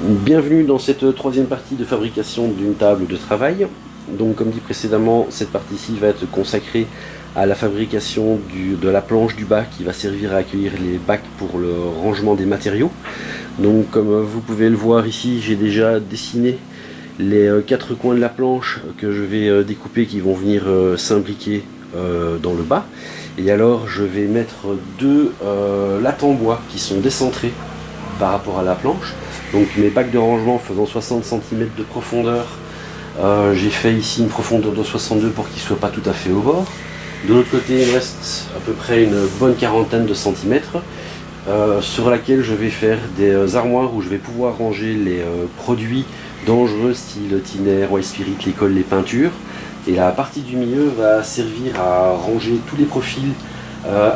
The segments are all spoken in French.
Bienvenue dans cette troisième partie de fabrication d'une table de travail. Donc comme dit précédemment, cette partie-ci va être consacrée à la fabrication de la planche du bac qui va servir à accueillir les bacs pour le rangement des matériaux. Donc comme vous pouvez le voir ici, j'ai déjà dessiné les quatre coins de la planche que je vais découper qui vont venir s'imbriquer dans le bas. Et alors je vais mettre deux lattes en bois qui sont décentrées par rapport à la planche. Donc mes bacs de rangement faisant 60 cm de profondeur, j'ai fait ici une profondeur de 62 pour qu'il ne soit pas tout à fait au bord. De l'autre côté, il me reste à peu près une bonne quarantaine de centimètres sur laquelle je vais faire des armoires où je vais pouvoir ranger les produits dangereux style thinner, white spirit, les cols, les peintures. Et la partie du milieu va servir à ranger tous les profils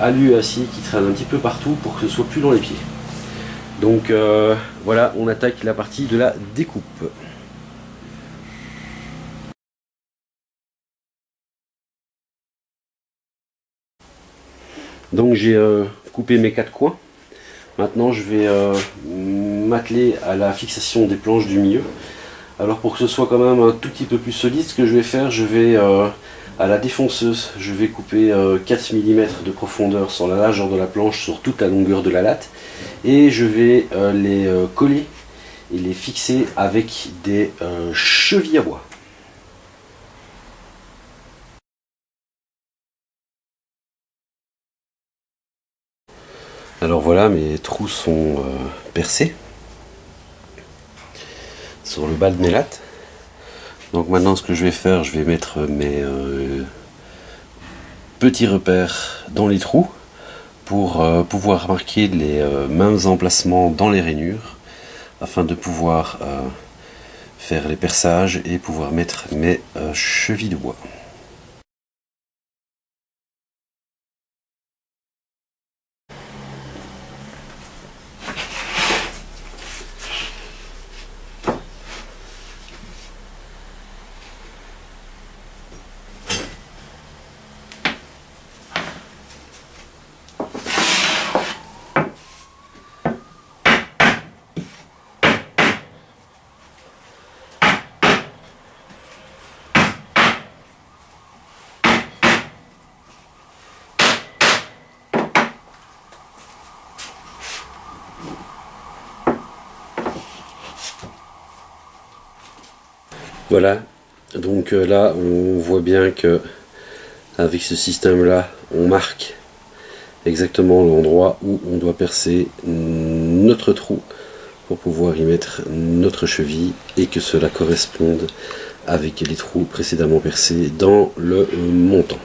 alu et acier qui traînent un petit peu partout pour que ce soit plus dans les pieds. Donc voilà, on attaque la partie de la découpe. Donc j'ai coupé mes quatre coins. Maintenant je vais m'atteler à la fixation des planches du milieu. Alors pour que ce soit quand même un tout petit peu plus solide, ce que je vais faire, je vais à la défonceuse, je vais couper 4 mm de profondeur sur la largeur de la planche, sur toute la longueur de la latte. Et je vais les coller et les fixer avec des chevilles à bois. Alors voilà, mes trous sont percés sur le bas de mes lattes. Donc maintenant ce que je vais faire, je vais mettre mes petits repères dans les trous pour pouvoir marquer les mêmes emplacements dans les rainures afin de pouvoir faire les perçages et pouvoir mettre mes chevilles de bois. Voilà, donc là on voit bien que avec ce système là on marque exactement l'endroit où on doit percer notre trou pour pouvoir y mettre notre cheville et que cela corresponde avec les trous précédemment percés dans le montant.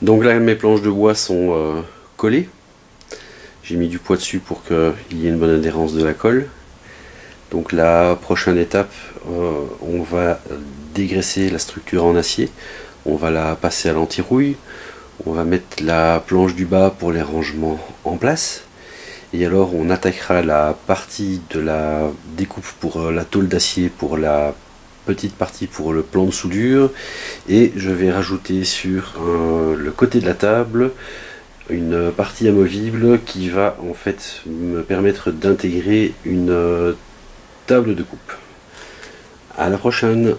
Donc là mes planches de bois sont collées. J'ai mis du poids dessus pour qu'il y ait une bonne adhérence de la colle. Donc la prochaine étape, on va dégraisser la structure en acier. On va la passer à l'anti-rouille. On va mettre la planche du bas pour les rangements en place. Et alors on attaquera la partie de la découpe pour la tôle d'acier, pour la petite partie pour le plan de soudure. Et je vais rajouter sur le côté de la table une partie amovible qui va en fait me permettre d'intégrer une table de coupe. À la prochaine!